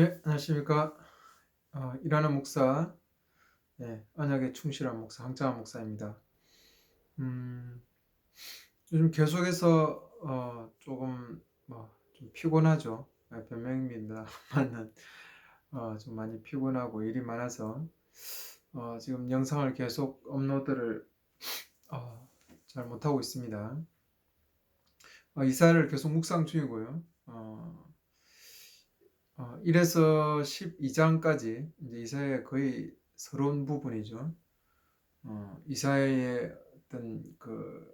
예, 안녕하십니까. 일하는 목사, 언약에 충실한 목사, 황정한 목사입니다. 음, 요즘 계속해서 조금 좀 피곤하죠. 변명입니다. 맞는 좀 많이 피곤하고 일이 많아서 지금 영상을 계속 업로드를 어, 잘 못하고 있습니다. 이사야를 계속 묵상 중이고요. 1에서 12장까지 이제 이사야의 거의 서러운 부분이죠. 이사야의 어떤 그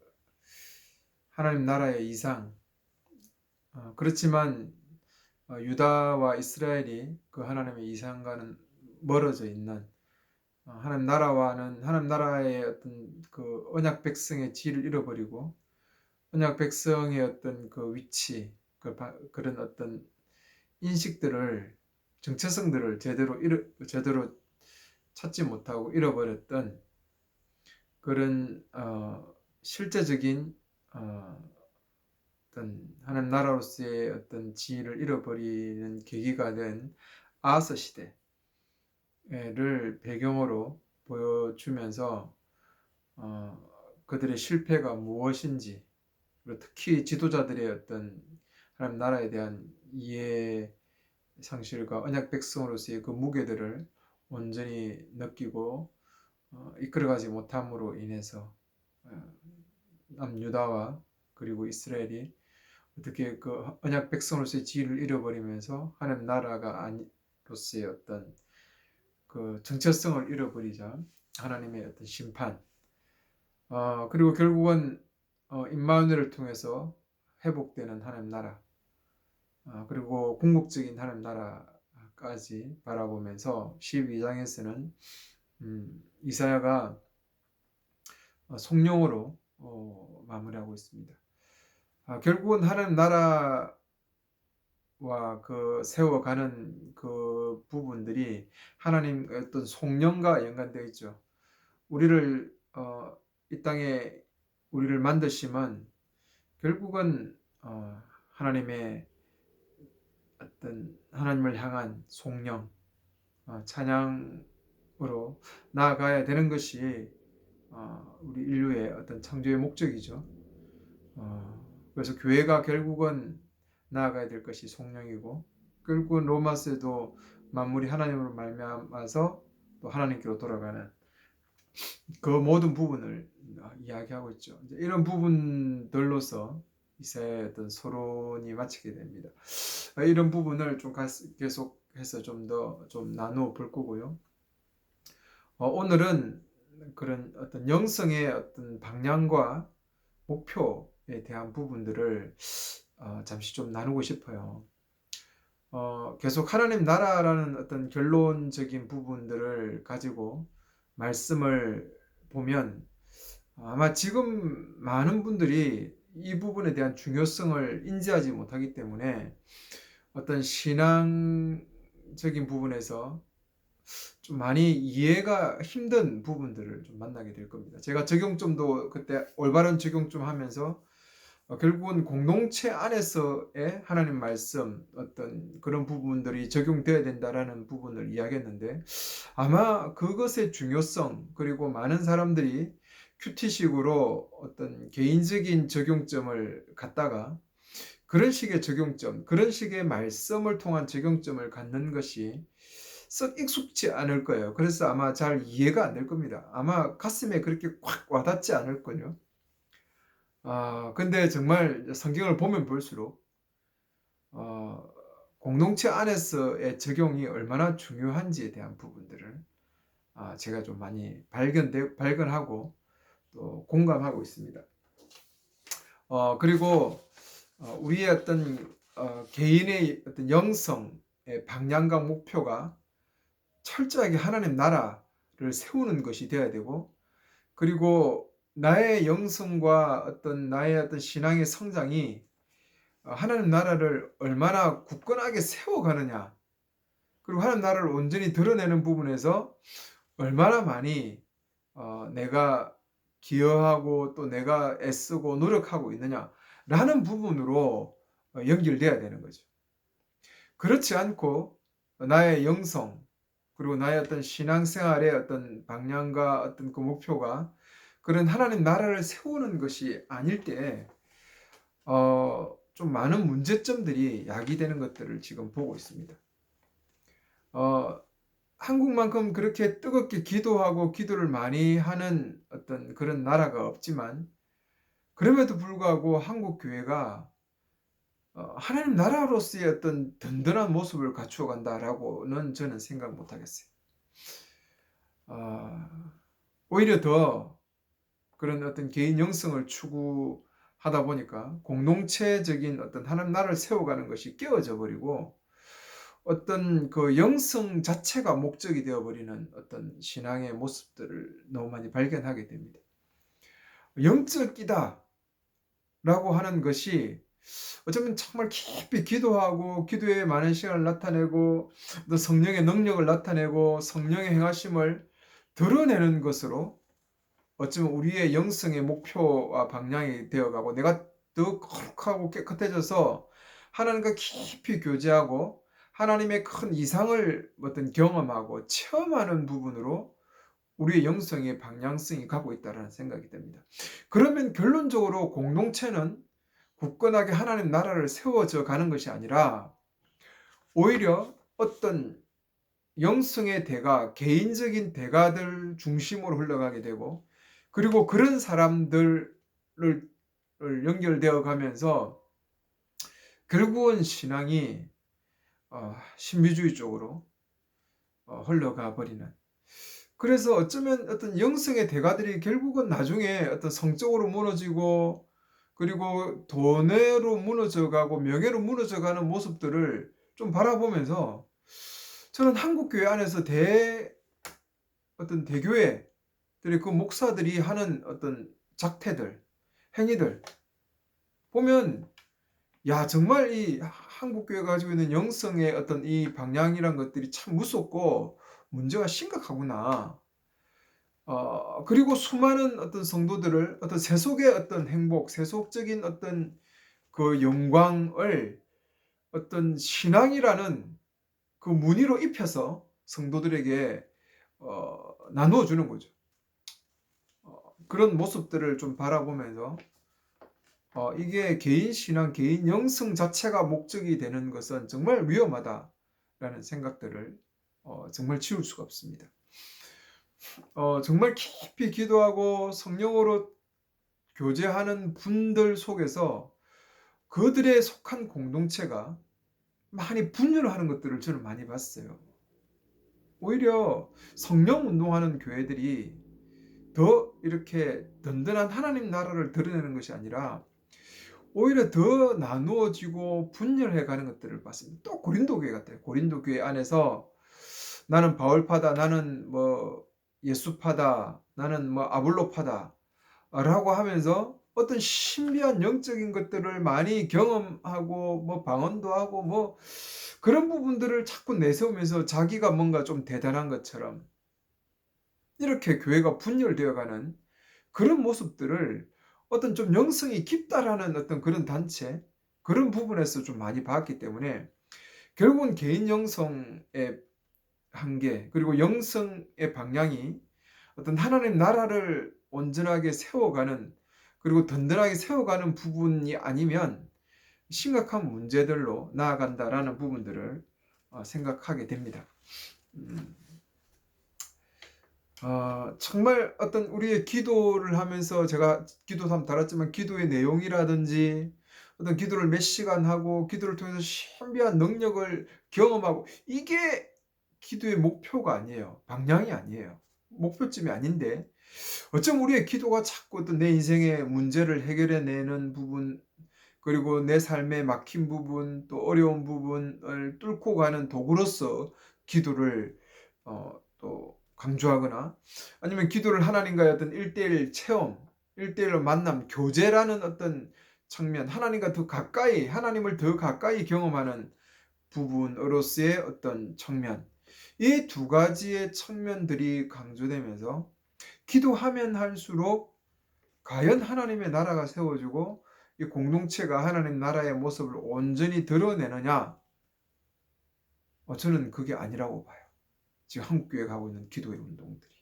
하나님 나라의 이상, 그렇지만 유다와 이스라엘이 그 하나님의 이상과는 멀어져 있는, 하나님 나라의 어떤 그 언약 백성의 지위를 잃어버리고 언약 백성의 어떤 그 위치, 그런 어떤 인식들을, 정체성들을 제대로 찾지 못하고 잃어버렸던 그런 실제적인 어, 어떤 하나님 나라로서의 어떤 지위를 잃어버리는 계기가 된 아하스 시대를 배경으로 보여주면서 그들의 실패가 무엇인지, 그리고 특히 지도자들의 어떤 하나님 나라에 대한 이해 상실과 언약 백성으로서의 그 무게들을 온전히 느끼고 이끌어가지 못함으로 인해서 어, 남유다와 그리고 이스라엘이 어떻게 그 언약 백성으로서의 지위를 잃어버리면서 하나님 나라가 아니로서의 어떤 그 정체성을 잃어버리자 하나님의 어떤 심판, 그리고 결국은 임마누엘을 통해서 회복되는 하나님 나라, 그리고 궁극적인 하나님 나라까지 바라보면서 12장에서는 이사야가 성령으로 마무리하고 있습니다. 결국은 하나님 나라와 그 세워가는 그 부분들이 하나님의 어떤 성령과 연관되어 있죠. 우리를 이 땅에 우리를 만드심은 결국은 하나님의 어떤 하나님을 향한 성령, 찬양으로 나아가야 되는 것이 우리 인류의 어떤 창조의 목적이죠. 그래서 교회가 결국은 나아가야 될 것이 성령이고, 결국은 로마서에도 만물이 하나님으로 말미암아서 또 하나님께로 돌아가는 그 모든 부분을 이야기하고 있죠. 이제 이런 부분들로서 이사야의 어떤 서론이 마치게 됩니다. 이런 부분을 좀 계속해서 좀 더 좀 나누어 볼 거고요. 오늘은 그런 어떤 영성의 어떤 방향과 목표에 대한 부분들을 잠시 좀 나누고 싶어요. 계속 하나님 나라라는 어떤 결론적인 부분들을 가지고 말씀을 보면 아마 지금 많은 분들이 이 부분에 대한 중요성을 인지하지 못하기 때문에 어떤 신앙적인 부분에서 좀 많이 이해가 힘든 부분들을 좀 만나게 될 겁니다. 제가 적용점도 그때 올바른 적용 좀 하면서 결국은 공동체 안에서의 하나님 말씀, 어떤 그런 부분들이 적용되어야 된다라는 부분을 이야기했는데, 아마 그것의 중요성, 그리고 많은 사람들이 큐티식으로 어떤 개인적인 적용점을 갖다가 그런 식의 적용점, 그런 식의 말씀을 통한 적용점을 갖는 것이 썩 익숙지 않을 거예요. 그래서 아마 잘 이해가 안 될 겁니다. 아마 가슴에 그렇게 꽉 와닿지 않을 거요. 근데 정말 성경을 보면 볼수록 어, 공동체 안에서의 적용이 얼마나 중요한지에 대한 부분들을 제가 좀 많이 발견하고 또 공감하고 있습니다. 그리고 우리의 어떤 개인의 어떤 영성의 방향과 목표가 철저하게 하나님 나라를 세우는 것이 되어야 되고, 그리고 나의 영성과 나의 어떤 신앙의 성장이 하나님 나라를 얼마나 굳건하게 세워가느냐, 그리고 하나님 나라를 온전히 드러내는 부분에서 얼마나 많이 내가 기여하고 또 내가 애쓰고 노력하고 있느냐라는 부분으로 연결돼야 되는 거죠. 그렇지 않고 나의 영성, 그리고 나의 어떤 신앙생활의 어떤 방향과 어떤 그 목표가 그런 하나님 나라를 세우는 것이 아닐 때, 좀 많은 문제점들이 야기되는 것들을 지금 보고 있습니다. 어, 한국만큼 그렇게 뜨겁게 기도하고 기도를 많이 하는 어떤 그런 나라가 없지만, 그럼에도 불구하고 한국 교회가 하나님 나라로서의 어떤 든든한 모습을 갖추어 간다라고는 저는 생각 못 하겠어요. 어, 오히려 더 그런 어떤 개인 영성을 추구하다 보니까 공동체적인 어떤 하나님 나라를 세워가는 것이 깨어져 버리고, 어떤 그 영성 자체가 목적이 되어 버리는 어떤 신앙의 모습들을 너무 많이 발견하게 됩니다. 영적이다라고 하는 것이 어쩌면 정말 깊이 기도하고 기도에 많은 시간을 나타내고 또 성령의 능력을 나타내고 성령의 행하심을 드러내는 것으로 어쩌면 우리의 영성의 목표와 방향이 되어가고, 내가 더 거룩하고 깨끗해져서 하나님과 깊이 교제하고 하나님의 큰 이상을 어떤 경험하고 체험하는 부분으로 우리의 영성의 방향성이 가고 있다는 생각이 듭니다. 그러면 결론적으로 공동체는 굳건하게 하나님 나라를 세워져 가는 것이 아니라 오히려 어떤 영성의 대가, 개인적인 대가들 중심으로 흘러가게 되고, 그리고 그런 사람들을 연결되어 가면서 결국은 신앙이 신비주의 쪽으로 흘러가 버리는, 그래서 어쩌면 어떤 영성의 대가들이 결국은 나중에 어떤 성적으로 무너지고, 그리고 돈으로 무너져가고 명예로 무너져가는 모습들을 좀 바라보면서, 저는 한국 교회 안에서 어떤 대교회들의 그 목사들이 하는 어떤 작태들, 행위들 보면, 야, 정말 이 한국 교회가 가지고 있는 영성의 어떤 이 방향이란 것들이 참 무섭고 문제가 심각하구나. 그리고 수많은 어떤 성도들을 어떤 세속의 어떤 행복, 세속적인 어떤 그 영광을 어떤 신앙이라는 그 무늬로 입혀서 성도들에게 나누어 주는 거죠. 그런 모습들을 좀 바라보면서 이게 개인 신앙, 개인 영성 자체가 목적이 되는 것은 정말 위험하다라는 생각들을 정말 지울 수가 없습니다. 정말 깊이 기도하고 성령으로 교제하는 분들 속에서 그들의 속한 공동체가 많이 분열하는 것들을 저는 많이 봤어요. 오히려 성령 운동하는 교회들이 더 이렇게 든든한 하나님 나라를 드러내는 것이 아니라 오히려 더 나누어지고 분열해 가는 것들을 봤습니다. 또 고린도 교회 같아요. 고린도 교회 안에서 나는 바울파다, 나는 뭐 예수파다, 나는 뭐 아볼로파다 라고 하면서 어떤 신비한 영적인 것들을 많이 경험하고 뭐 방언도 하고 뭐 그런 부분들을 자꾸 내세우면서 자기가 뭔가 좀 대단한 것처럼 이렇게 교회가 분열되어 가는 그런 모습들을 어떤 좀 영성이 깊다라는 어떤 그런 단체, 그런 부분에서 좀 많이 봤기 때문에 결국은 개인 영성의 한계, 그리고 영성의 방향이 어떤 하나님 나라를 온전하게 세워가는, 그리고 든든하게 세워가는 부분이 아니면 심각한 문제들로 나아간다라는 부분들을 생각하게 됩니다. 음, 정말 어떤 우리의 기도를 하면서, 제가 기도 삼 달았지만 기도의 내용이라든지 어떤 기도를 몇 시간 하고 기도를 통해서 신비한 능력을 경험하고, 이게 기도의 목표가 아니에요. 방향이 아니에요. 목표점이 아닌데, 어쩜 우리의 기도가 자꾸 어떤 내 인생의 문제를 해결해내는 부분, 그리고 내 삶에 막힌 부분, 또 어려운 부분을 뚫고 가는 도구로서 기도를 또 강조하거나, 아니면 기도를 하나님과의 어떤 1대1 체험, 1대1로 만남, 교제라는 어떤 측면, 하나님과 더 가까이, 하나님을 더 가까이 경험하는 부분으로서의 어떤 측면, 이 두 가지의 측면들이 강조되면서 기도하면 할수록 과연 하나님의 나라가 세워지고 이 공동체가 하나님 나라의 모습을 온전히 드러내느냐, 저는 그게 아니라고 봐요. 지금 한국교회 가고 있는 기도의 운동들이.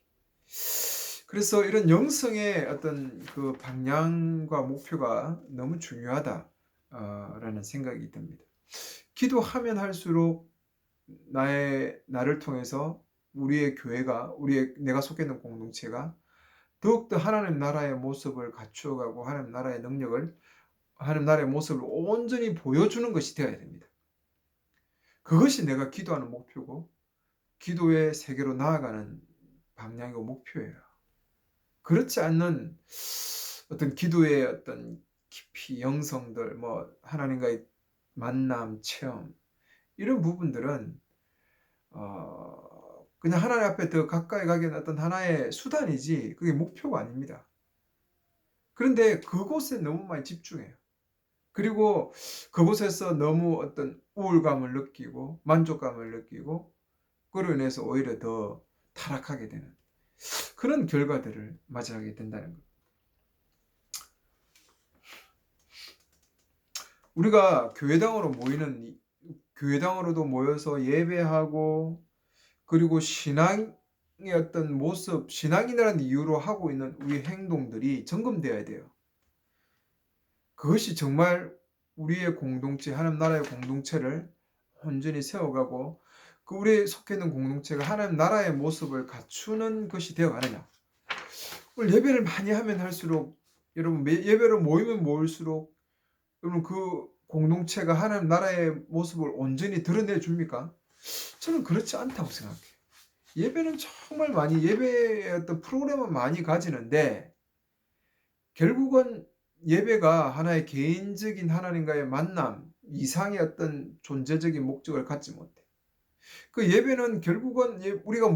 그래서 이런 영성의 어떤 그 방향과 목표가 너무 중요하다 라는 생각이 듭니다. 기도하면 할수록 나를 통해서 우리의 교회가, 내가 속해 있는 공동체가 더욱더 하나님 나라의 모습을 갖추어가고 하나님 나라의 능력을, 하나님 나라의 모습을 온전히 보여주는 것이 되어야 됩니다. 그것이 내가 기도하는 목표고 기도의 세계로 나아가는 방향이고 목표예요. 그렇지 않는 어떤 기도의 어떤 깊이 영성들, 하나님과의 만남, 체험, 이런 부분들은 그냥 하나님 앞에 더 가까이 가기 위한 어떤 하나의 수단이지 그게 목표가 아닙니다. 그런데 그곳에 너무 많이 집중해요. 그리고 그곳에서 너무 어떤 우울감을 느끼고 만족감을 느끼고 그로 인해서 오히려 더 타락하게 되는 그런 결과들을 맞이하게 된다는 것. 우리가 교회당으로도 모여서 예배하고 그리고 신앙의 어떤 모습, 신앙이라는 이유로 하고 있는 우리 행동들이 점검되어야 돼요. 그것이 정말 우리의 공동체, 하나님 나라의 공동체를 온전히 세워가고 그 우리 속해 있는 공동체가 하나님 나라의 모습을 갖추는 것이 되어가느냐. 오늘 예배를 많이 하면 할수록 여러분 예배로 모이면 모일수록 여러분 그 공동체가 하나님 나라의 모습을 온전히 드러내 줍니까? 저는 그렇지 않다고 생각해요. 예배는 정말 많이 예배의 어떤 프로그램은 많이 가지는데 결국은 예배가 하나의 개인적인 하나님과의 만남 이상의 어떤 존재적인 목적을 갖지 못해. 그 예배는 결국은 우리가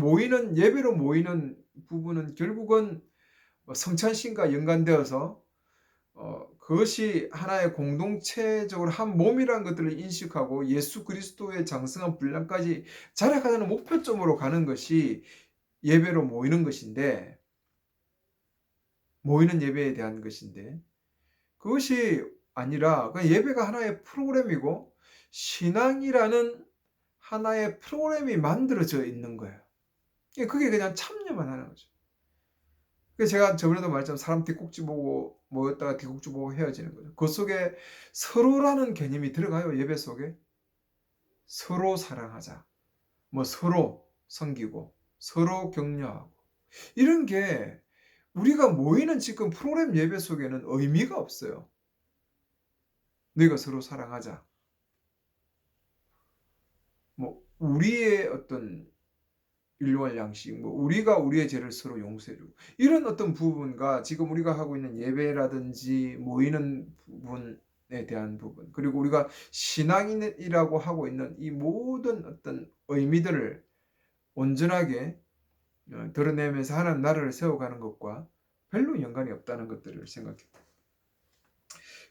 예배로 모이는 부분은 결국은 성찬신과 연관되어서 그것이 하나의 공동체적으로 한 몸이라는 것들을 인식하고 예수 그리스도의 장성한 분량까지 자락하는 목표점으로 가는 것이 예배로 모이는 것인데, 모이는 예배에 대한 것인데, 그것이 아니라 그냥 예배가 하나의 프로그램이고 신앙이라는 하나의 프로그램이 만들어져 있는 거예요. 그게 그냥 참여만 하는 거죠. 그래서 제가 저번에도 말했지만 사람 뒷꼭지 보고 모였다가 뒷꼭지 보고 헤어지는 거죠. 그 속에 서로라는 개념이 들어가요. 예배 속에. 서로 사랑하자. 서로 섬기고 서로 격려하고 이런 게 우리가 모이는 지금 프로그램 예배 속에는 의미가 없어요. 너희가 서로 사랑하자. 우리의 어떤 일용할 양식, 우리가 우리의 죄를 서로 용서해주고 이런 어떤 부분과 지금 우리가 하고 있는 예배라든지 모이는 부분에 대한 부분, 그리고 우리가 신앙인이라고 하고 있는 이 모든 어떤 의미들을 온전하게 드러내면서 하나님 나라를 세워가는 것과 별로 연관이 없다는 것들을 생각합니다.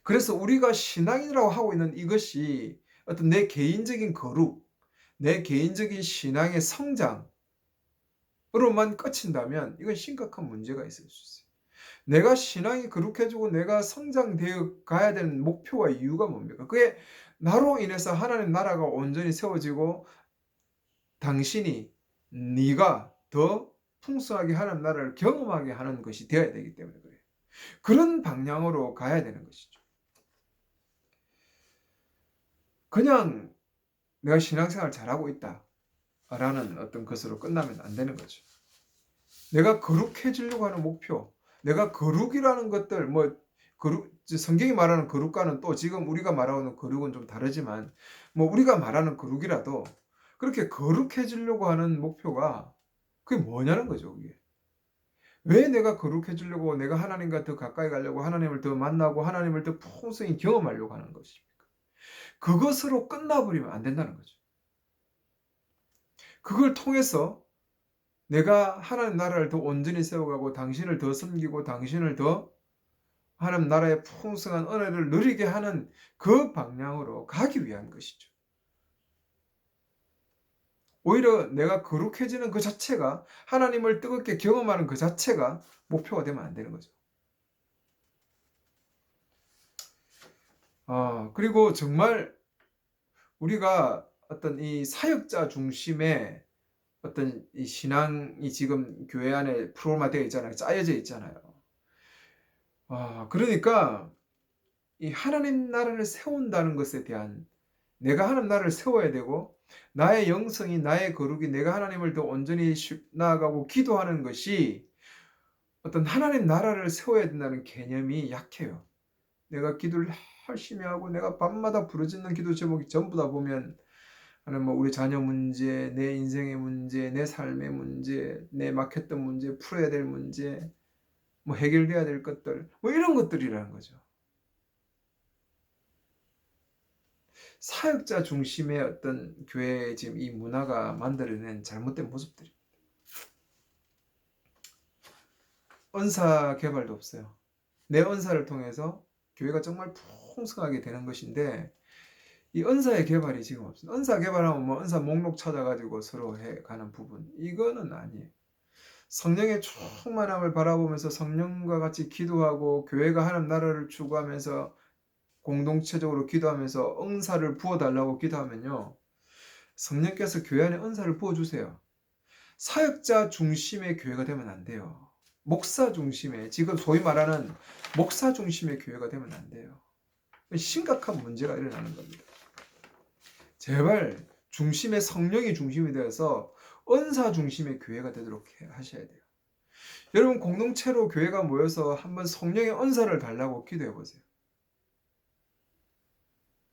그래서 우리가 신앙이라고 하고 있는 이것이 어떤 내 개인적인 거룩, 내 개인적인 신앙의 성장 으로만 끝인다면 이건 심각한 문제가 있을 수 있어요. 내가 신앙이 거룩해지고 내가 성장되어 가야 되는 목표와 이유가 뭡니까? 그게 나로 인해서 하나님 나라가 온전히 세워지고 당신이 네가 더 풍성하게 하나님 나라를 경험하게 하는 것이 되어야 되기 때문에 그래요. 그런 방향으로 가야 되는 것이죠. 그냥 내가 신앙생활 잘하고 있다 라는 어떤 것으로 끝나면 안 되는 거죠. 내가 거룩해지려고 하는 목표, 내가 거룩이라는 것들, 성경이 말하는 거룩과는 또 지금 우리가 말하는 거룩은 좀 다르지만, 우리가 말하는 거룩이라도 그렇게 거룩해지려고 하는 목표가 그게 뭐냐는 거죠, 그게. 왜 내가 거룩해지려고, 내가 하나님과 더 가까이 가려고, 하나님을 더 만나고, 하나님을 더 풍성히 경험하려고 하는 것입니까? 그것으로 끝나버리면 안 된다는 거죠. 그걸 통해서 내가 하나님 나라를 더 온전히 세워가고 당신을 더 섬기고 당신을 더 하나님 나라의 풍성한 은혜를 누리게 하는 그 방향으로 가기 위한 것이죠. 오히려 내가 거룩해지는 그 자체가 하나님을 뜨겁게 경험하는 그 자체가 목표가 되면 안 되는 거죠. 그리고 정말 우리가 어떤 이 사역자 중심의 어떤 이 신앙이 지금 교회 안에 프로그램화되어 있잖아요. 짜여져 있잖아요. 그러니까 이 하나님 나라를 세운다는 것에 대한, 내가 하나님 나라를 세워야 되고 나의 영성이, 나의 거룩이, 내가 하나님을 더 온전히 나아가고 기도하는 것이 어떤 하나님 나라를 세워야 된다는 개념이 약해요. 내가 기도를 열심히 하고 내가 밤마다 부르짖는 기도 제목이 전부 다 보면 하나님, 뭐 우리 자녀 문제, 내 인생의 문제, 내 삶의 문제, 내 막혔던 문제, 풀어야 될 문제, 뭐 해결돼야 될 것들, 뭐 이런 것들이라는 거죠. 사역자 중심의 어떤 교회의 지금 이 문화가 만들어낸 잘못된 모습들이. 은사 개발도 없어요. 내 은사를 통해서 교회가 정말 풍성하게 되는 것인데 이 은사의 개발이 지금 없어요. 은사 개발하면 뭐 은사 목록 찾아가지고 서로 해가는 부분, 이거는 아니에요. 성령의 충만함을 바라보면서 성령과 같이 기도하고 교회가 하나님 나라를 추구하면서 공동체적으로 기도하면서 은사를 부어달라고 기도하면요, 성령께서 교회 안에 은사를 부어주세요. 사역자 중심의 교회가 되면 안 돼요. 목사 중심의, 지금 소위 말하는 목사 중심의 교회가 되면 안 돼요. 심각한 문제가 일어나는 겁니다. 제발 중심의 성령이 중심이 되어서 은사 중심의 교회가 되도록 하셔야 돼요. 여러분, 공동체로 교회가 모여서 한번 성령의 은사를 달라고 기도해 보세요.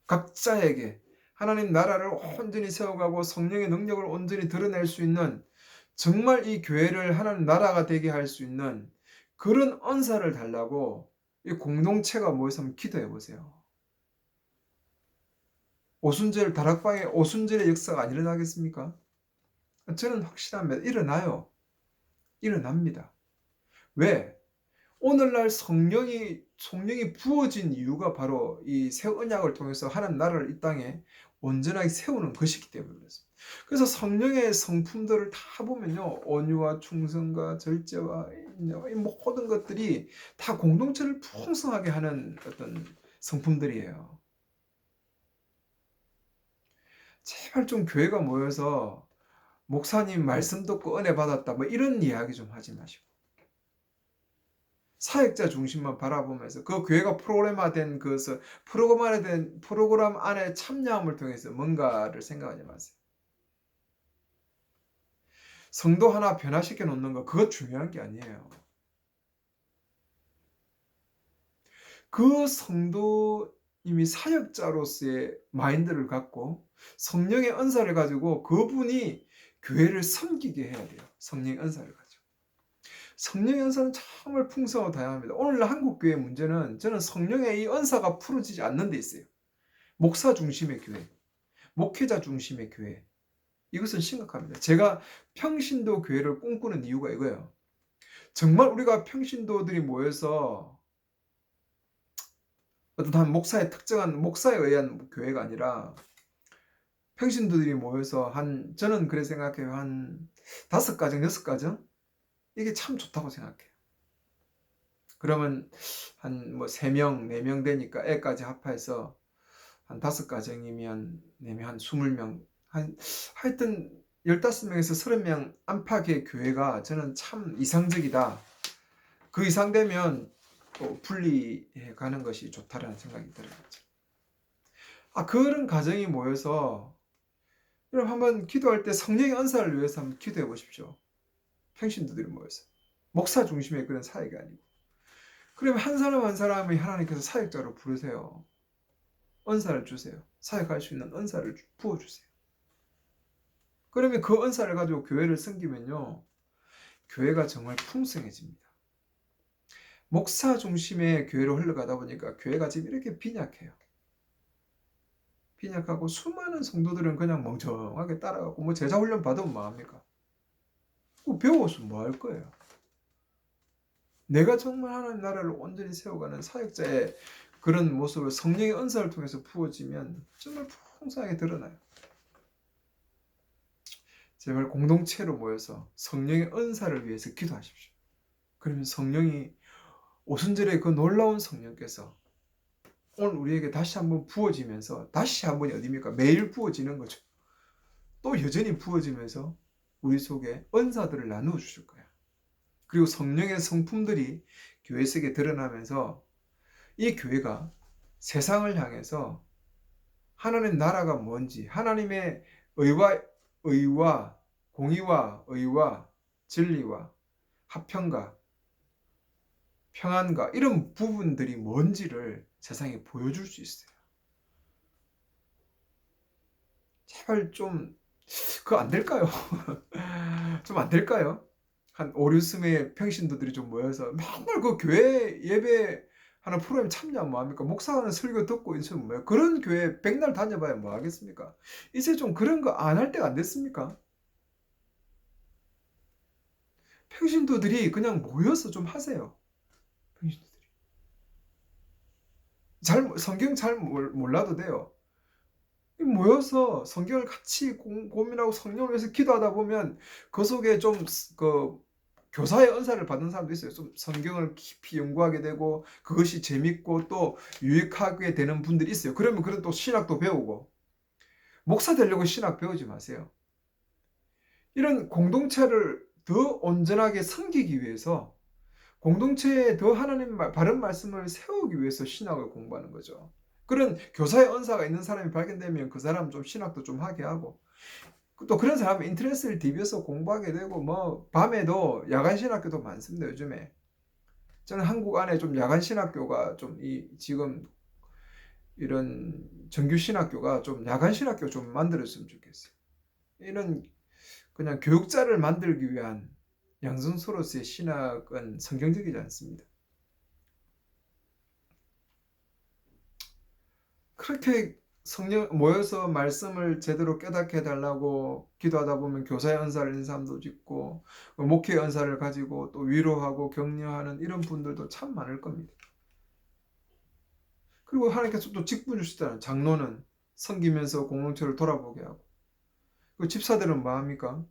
각자에게 하나님 나라를 온전히 세워가고 성령의 능력을 온전히 드러낼 수 있는, 정말 이 교회를 하나님 나라가 되게 할 수 있는 그런 은사를 달라고 이 공동체가 모여서 한번 기도해 보세요. 오순절 다락방에 오순절의 역사가 안 일어나겠습니까? 저는 확실합니다. 일어나요. 일어납니다. 왜? 오늘날 성령이 부어진 이유가 바로 이 새 언약을 통해서 하나님 나라를 이 땅에 온전하게 세우는 것이기 때문에 그렇습니다. 그래서 성령의 성품들을 다 보면요, 온유와 충성과 절제와 이 모든 것들이 다 공동체를 풍성하게 하는 어떤 성품들이에요. 제발 좀 교회가 모여서 목사님 말씀 듣고 은혜 받았다 뭐 이런 이야기 좀 하지 마시고, 사역자 중심만 바라보면서 그 교회가 프로그램화된 것을 프로그램 안에 참여함을 통해서 뭔가를 생각하지 마세요. 성도 하나 변화시켜 놓는 거, 그거 중요한 게 아니에요. 그 성도님이 사역자로서의 마인드를 갖고 성령의 은사를 가지고 그분이 교회를 섬기게 해야 돼요. 성령의 은사를 가지고. 성령의 은사는 정말 풍성하고 다양합니다. 오늘날 한국교회의 문제는, 저는 성령의 이 은사가 풀어지지 않는 데 있어요. 목사 중심의 교회, 목회자 중심의 교회, 이것은 심각합니다. 제가 평신도 교회를 꿈꾸는 이유가 이거예요. 정말 우리가 평신도들이 모여서 어떤 한 목사의 특정한 목사에 의한 교회가 아니라 평신도들이 모여서 저는 그래 생각해요. 한 5가정, 6가정? 이게 참 좋다고 생각해요. 그러면 한 뭐 3명, 4명 되니까 애까지 합해서 한 5가정이면 4명, 한 20명, 하여튼 15명에서 30명 안팎의 교회가 저는 참 이상적이다. 그 이상 되면 또 분리해 가는 것이 좋다라는 생각이 들어요. 그런 가정이 모여서 여러분 한번 기도할 때 성령의 은사를 위해서 한번 기도해 보십시오. 평신도들이 모여서. 목사 중심의 그런 사역이 아니고. 그러면 한 사람 한 사람이 하나님께서 사역자로 부르세요. 은사를 주세요. 사역할 수 있는 은사를 부어주세요. 그러면 그 은사를 가지고 교회를 섬기면요, 교회가 정말 풍성해집니다. 목사 중심의 교회로 흘러가다 보니까 교회가 지금 이렇게 빈약해요. 빈약하고 수많은 성도들은 그냥 멍청하게 따라가고 뭐 제자 훈련 받으면 뭐합니까? 배워서 뭐 할 거예요? 내가 정말 하나님 나라를 온전히 세워가는 사역자의 그런 모습을 성령의 은사를 통해서 부어지면 정말 풍성하게 드러나요. 제발 공동체로 모여서 성령의 은사를 위해서 기도하십시오. 그러면 성령이, 오순절에 그 놀라운 성령께서 오늘 우리에게 다시 한번 부어지면서, 다시 한번이 어디입니까? 매일 부어지는 거죠. 또 여전히 부어지면서 우리 속에 은사들을 나누어 주실 거야. 그리고 성령의 성품들이 교회 속에 드러나면서 이 교회가 세상을 향해서 하나님 나라가 뭔지, 하나님의 의와 공의와 의와 진리와 화평과 평안과 이런 부분들이 뭔지를 세상에 보여줄 수 있어요. 제발 좀 그거 안 될까요? 좀 안 될까요? 한 5, 6스의 평신도들이 좀 모여서 맨날 그 교회 예배 하는 프로그램 참여하면 뭐합니까? 목사하는 설교 듣고 있으면 뭐예요? 그런 교회 백날 다녀봐야 뭐 하겠습니까? 이제 좀 그런 거 안 할 때가 안 됐습니까? 평신도들이 그냥 모여서 좀 하세요. 평신도들이. 성경 잘 몰라도 돼요. 모여서 성경을 같이 고민하고 성령을 위해서 기도하다 보면 그 속에 좀 그 교사의 은사를 받은 사람도 있어요. 좀 성경을 깊이 연구하게 되고 그것이 재밌고 또 유익하게 되는 분들이 있어요. 그러면 그런 또 신학도 배우고 목사 되려고 신학 배우지 마세요. 이런 공동체를 더 온전하게 섬기기 위해서 공동체에 더 하나님 바른 말씀을 세우기 위해서 신학을 공부하는 거죠. 그런 교사의 은사가 있는 사람이 발견되면 그 사람 좀 신학도 좀 하게 하고 또 그런 사람은 인터넷을 DB에서 공부하게 되고 뭐 밤에도 야간 신학교도 많습니다. 요즘에 저는 한국 안에 좀 야간 신학교가 좀 지금 이런 정규 신학교가 좀 야간 신학교 좀 만들었으면 좋겠어요. 이런 그냥 교육자를 만들기 위한 양성소로서의 신학은 성경적이지 않습니다. 그렇게 성령 모여서 말씀을 제대로 깨닫게 해달라고 기도하다 보면 교사의 은사를 있는 사람도 있고 목회의 은사를 가지고 또 위로하고 격려하는 이런 분들도 참 많을 겁니다. 그리고 하나님께서 또 직분 주시잖아요. 장로는 섬기면서 공동체를 돌아보게 하고 그 집사들은 뭐 합니까?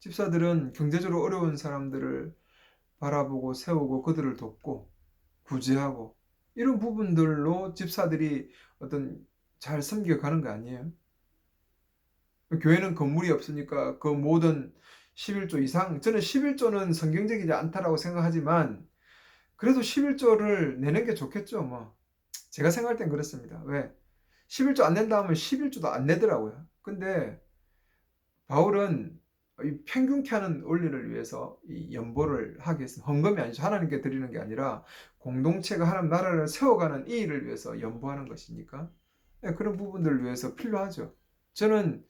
집사들은 경제적으로 어려운 사람들을 바라보고 세우고 그들을 돕고 구제하고 이런 부분들로 집사들이 어떤 잘 섬겨가는 거 아니에요? 교회는 건물이 없으니까 그 모든 11조 이상 저는 11조는 성경적이지 않다라고 생각하지만 그래도 11조를 내는 게 좋겠죠. 뭐 제가 생각할 땐 그렇습니다. 왜? 11조 안 낸다 하면 11조도 안 내더라고요. 근데 바울은 이 평균케 하는 원리를 위해서 이 연보를 하기 위해서 헌금이 아니죠. 하나님께 드리는 게 아니라 공동체가 하나님 나라를 세워가는 이 일을 위해서 연보하는 것이니까 그런 부분들을 위해서 필요하죠. 저는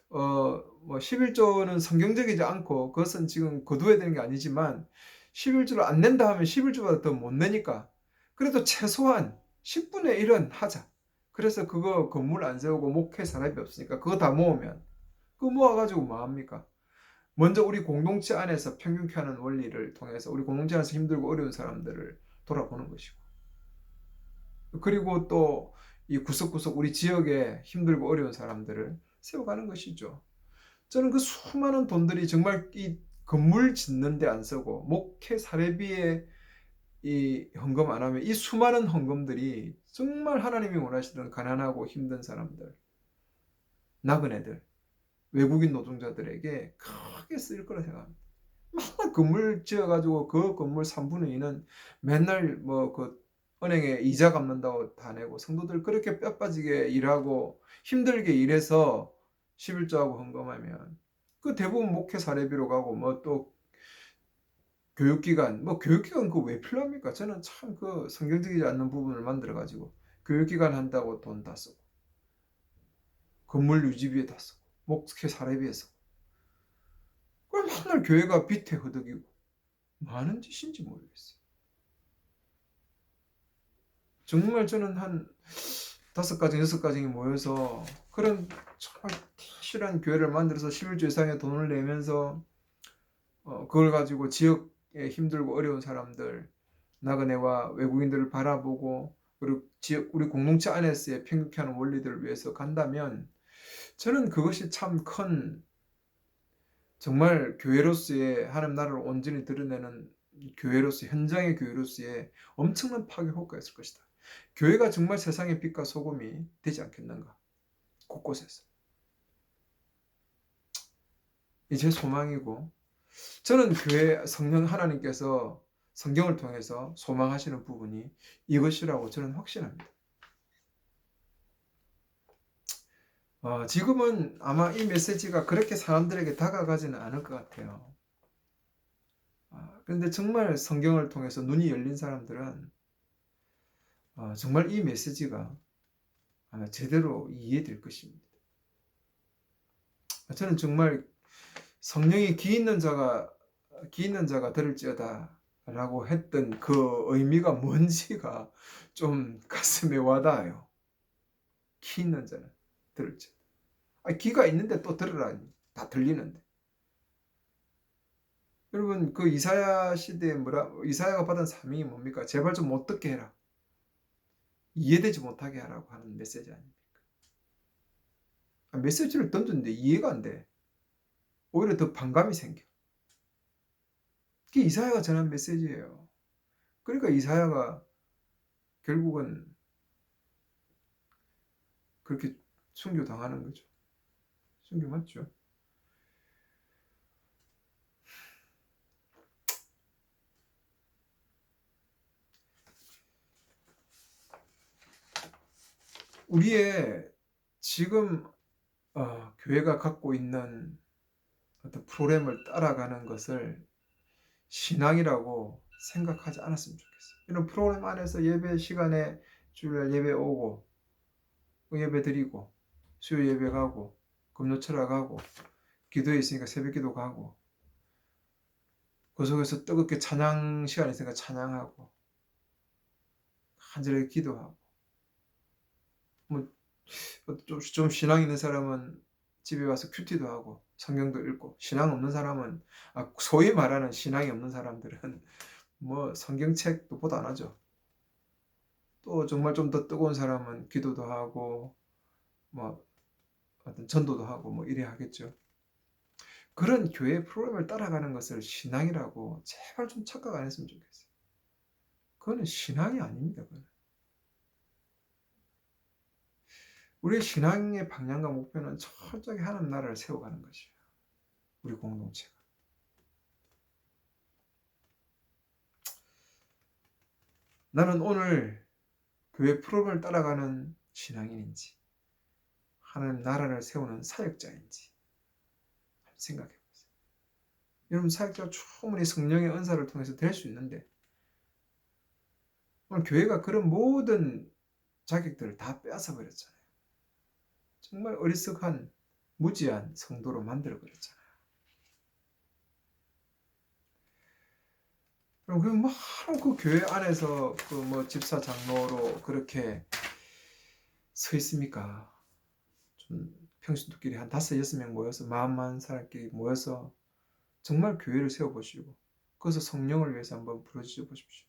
뭐 11조는 성경적이지 않고 그것은 지금 거두어야 되는 게 아니지만 11조를 안 낸다 하면 11조보다 더 못 내니까 그래도 최소한 10분의 1은 하자. 그래서 그거 건물 안 세우고 목회 사람이 없으니까 그거 다 모으면 그거 모아가지고 뭐 합니까? 먼저 우리 공동체 안에서 평균케 하는 원리를 통해서 우리 공동체 안에서 힘들고 어려운 사람들을 돌아보는 것이고 그리고 또 이 구석구석 우리 지역에 힘들고 어려운 사람들을 세워가는 것이죠. 저는 그 수많은 돈들이 정말 이 건물 짓는 데 안 쓰고 목회 사례비에 이 헌금 안 하면 이 수많은 헌금들이 정말 하나님이 원하시던 가난하고 힘든 사람들, 나그네들, 외국인 노동자들에게 크게 쓰일 거라 생각합니다. 맨날 건물 지어가지고 그 건물 3분의 2는 맨날 뭐 그 은행에 이자 갚는다고 다 내고 성도들 그렇게 뼈 빠지게 일하고 힘들게 일해서 11조하고 헌금하면 그 대부분 목회 사례비로 가고 뭐 또 교육기관 뭐 교육기관 그거 왜 필요합니까? 저는 참 그 성경적이지 않는 부분을 만들어 가지고 교육기관 한다고 돈 다 쓰고 건물 유지비에 다 쓰고 목회 사례비에 쓰고 그걸 맨날 교회가 빚에 허덕이고 많은 짓인지 모르겠어요. 정말 저는 한 5가정, 6가정이 모여서 그런 정말 실한 교회를 만들어서 11조 이상의 돈을 내면서 그걸 가지고 지역에 힘들고 어려운 사람들, 나그네와 외국인들을 바라보고 그리고 지역 우리 공동체 안에서의 평균케 하는 원리들을 위해서 간다면 저는 그것이 참 큰 정말 교회로서의 하나님 나라를 온전히 드러내는 교회로서 현장의 교회로서의 엄청난 파괴 효과가 있을 것이다. 교회가 정말 세상의 빛과 소금이 되지 않겠는가? 곳곳에서. 제 소망이고, 저는 교회 성령 하나님께서 성경을 통해서 소망하시는 부분이 이것이라고 저는 확신합니다. 지금은 아마 이 메시지가 그렇게 사람들에게 다가가지는 않을 것 같아요. 그런데 정말 성경을 통해서 눈이 열린 사람들은 정말 이 메시지가 아마 제대로 이해될 것입니다. 저는 정말 성령이 귀 있는 자가 들을지어다 라고 했던 그 의미가 뭔지가 좀 가슴에 와닿아요. 귀 있는 자는 들을지어다. 귀가 있는데 또 들으라니. 다 들리는데. 여러분, 그 이사야 시대에 이사야가 받은 사명이 뭡니까? 제발 좀 못 듣게 해라. 이해되지 못하게 하라고 하는 메시지 아닙니까? 메시지를 던졌는데 이해가 안 돼. 오히려 더 반감이 생겨. 그게 이사야가 전한 메시지예요. 그러니까 이사야가 결국은 그렇게 순교당하는 거죠. 순교 맞죠? 우리의 지금 교회가 갖고 있는 어떤 프로그램을 따라가는 것을 신앙이라고 생각하지 않았으면 좋겠어요. 이런 프로그램 안에서 예배 시간에 주일날 예배 오고 예배 드리고 수요 예배 가고 금요 철학 가고 기도에 있으니까 새벽 기도 가고 그 속에서 뜨겁게 찬양 시간이 있으니까 찬양하고 간절하게 기도하고 좀 신앙 있는 사람은 집에 와서 큐티도 하고 성경도 읽고, 신앙 없는 사람은 소위 말하는 신앙이 없는 사람들은 뭐 성경책도 보도 안 하죠. 또 정말 좀 더 뜨거운 사람은 기도도 하고 뭐 어떤 전도도 하고 뭐 이래 하겠죠. 그런 교회 프로그램을 따라가는 것을 신앙이라고 제발 좀 착각 안 했으면 좋겠어요. 그거는 신앙이 아닙니다. 그거는. 우리의 신앙의 방향과 목표는 철저하게 하나님 나라를 세워가는 것이에요. 우리 공동체가. 나는 오늘 교회 프로그램을 따라가는 신앙인인지 하나님 나라를 세우는 사역자인지 생각해 보세요. 여러분, 사역자가 충분히 성령의 은사를 통해서 될 수 있는데 오늘 교회가 그런 모든 자격들을 다 빼앗아 버렸잖아요. 정말 어리석한 무지한 성도로 만들어 버렸잖아요. 그럼 그 교회 안에서 그 집사 장로로 그렇게 서 있습니까? 좀 평신도끼리 한 5-6명 모여서 마음만 사람끼리 모여서 정말 교회를 세워보시고 그래서 성령을 위해서 한번 부르짖어 보십시오.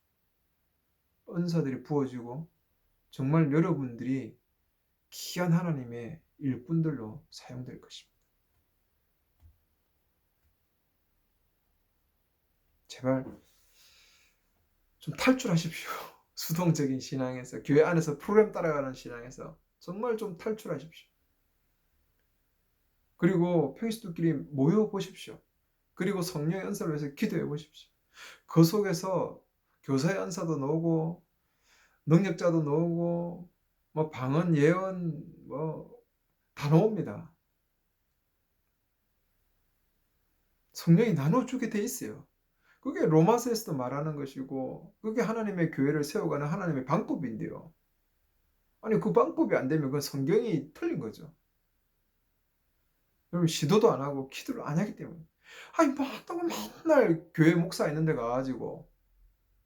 은사들이 부어지고 정말 여러분들이 귀한 하나님의 일꾼들로 사용될 것입니다. 제발 좀 탈출하십시오. 수동적인 신앙에서, 교회 안에서 프로그램 따라가는 신앙에서 정말 좀 탈출하십시오. 그리고 평신도끼리 모여보십시오. 그리고 성령의 은사를 위해서 기도해 보십시오. 그 속에서 교사의 은사도 나오고 능력자도 나오고 방언, 예언 다 나옵니다. 성령이 나눠주게 돼 있어요. 그게 로마서에서도 말하는 것이고 그게 하나님의 교회를 세워가는 하나님의 방법인데요. 아니 그 방법이 안 되면 그건 성경이 틀린 거죠. 여러분, 시도도 안 하고 기도를 안 하기 때문에. 맞다고 맨날 교회 목사 있는 데 가가지고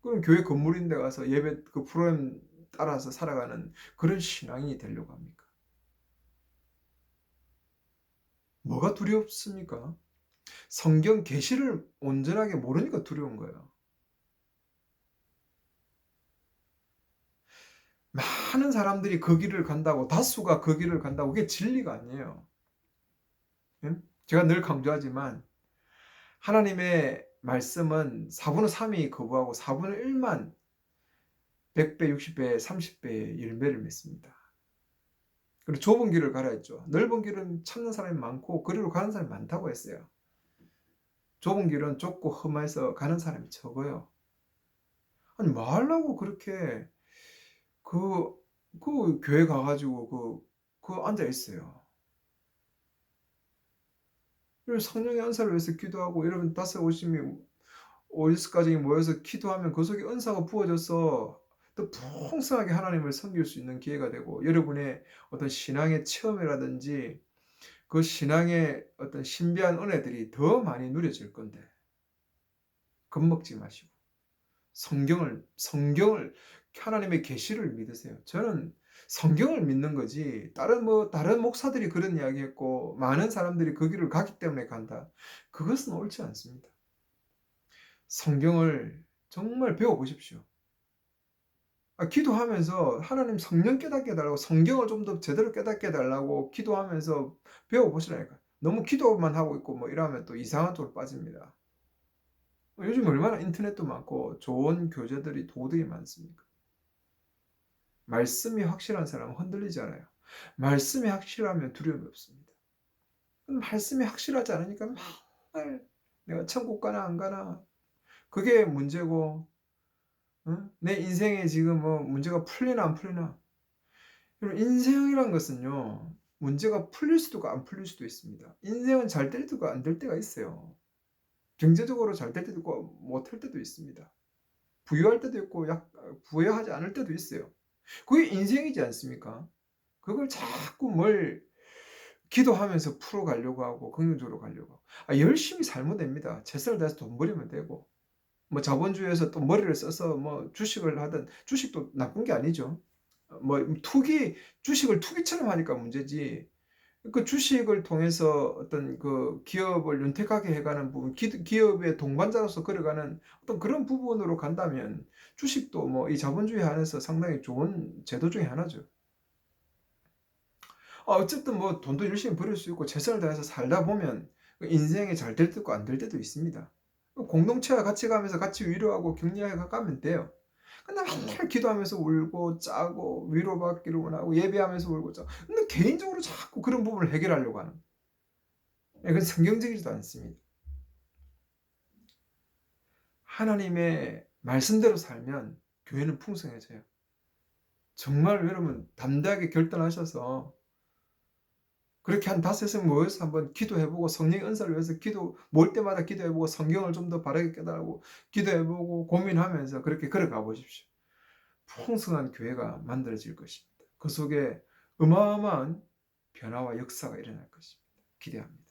그럼 교회 건물 있는 데 가서 예배 그 프로그램 따라서 살아가는 그런 신앙이 되려고 합니까? 뭐가 두렵습니까? 성경 계시를 온전하게 모르니까 두려운 거예요. 많은 사람들이 그 길을 간다고, 다수가 그 길을 간다고 그게 진리가 아니에요. 제가 늘 강조하지만 하나님의 말씀은 4분의 3이 거부하고 4분의 1만 100배, 60배, 30배의 열매를 맺습니다. 그리고 좁은 길을 가라 했죠. 넓은 길은 찾는 사람이 많고 그리로 가는 사람이 많다고 했어요. 좁은 길은 좁고 험해서 가는 사람이 적어요. 아니 뭐 하려고 그렇게 그 교회 가 가지고 앉아 있어요. 그리고 성령의 은사를 위해서 기도하고 여러분 5-50 명 50 가정이 모여서 기도하면 그 속에 은사가 부어져서 더 풍성하게 하나님을 섬길 수 있는 기회가 되고 여러분의 어떤 신앙의 체험이라든지 그 신앙의 어떤 신비한 은혜들이 더 많이 누려질 건데 겁먹지 마시고 성경을 하나님의 계시를 믿으세요. 저는 성경을 믿는 거지 다른 목사들이 그런 이야기했고 많은 사람들이 그 길을 가기 때문에 간다. 그것은 옳지 않습니다. 성경을 정말 배워 보십시오. 기도하면서 하나님 성령 깨닫게 해달라고 성경을 좀 더 제대로 깨닫게 해달라고 기도하면서 배워 보시라니까요. 너무 기도만 하고 있고 뭐 이러면 또 이상한 쪽으로 빠집니다. 요즘 얼마나 인터넷도 많고 좋은 교재들이 도들이 많습니까? 말씀이 확실한 사람은 흔들리지 않아요. 말씀이 확실하면 두려움이 없습니다. 말씀이 확실하지 않으니까 맨날 내가 천국 가나 안 가나 그게 문제고, 응? 내 인생에 지금 뭐 문제가 풀리나 안 풀리나. 여러분 인생이란 것은요 문제가 풀릴 수도 있고 안 풀릴 수도 있습니다. 인생은 잘 될 때가 안 될 때가 있어요. 경제적으로 잘 될 때도 있고 못할 때도 있습니다. 부유할 때도 있고 부유하지 않을 때도 있어요. 그게 인생이지 않습니까? 그걸 자꾸 뭘 기도하면서 풀어가려고 하고 긍정적으로 가려고 하고 열심히 살면 됩니다. 최선을 다해서 돈 벌이면 되고 뭐 자본주의에서 또 머리를 써서 뭐 주식을 하든 주식도 나쁜 게 아니죠. 뭐 주식을 투기처럼 하니까 문제지. 그 주식을 통해서 어떤 그 기업을 윤택하게 해가는 부분, 기업의 동반자로서 걸어가는 어떤 그런 부분으로 간다면 주식도 뭐 이 자본주의 안에서 상당히 좋은 제도 중에 하나죠. 어쨌든 뭐 돈도 열심히 벌을 수 있고 최선을 다해서 살다 보면 인생에 잘 될 때도 있고 안 될 때도 있습니다. 공동체와 같이 가면서 같이 위로하고 격려해 가면 돼요. 근데 맨날 기도하면서 울고 짜고 위로받기를 원하고 예배하면서 울고 짜고 근데 개인적으로 자꾸 그런 부분을 해결하려고 하는 그건 성경적이지도 않습니다. 하나님의 말씀대로 살면 교회는 풍성해져요. 정말 여러분 담대하게 결단하셔서 그렇게 한 5명 모여서 한번 기도해보고 성령의 은사를 위해서 모을 때마다 기도해보고 성경을 좀 더 바르게 깨달고 기도해보고 고민하면서 그렇게 걸어가 보십시오. 풍성한 교회가 만들어질 것입니다. 그 속에 어마어마한 변화와 역사가 일어날 것입니다. 기대합니다.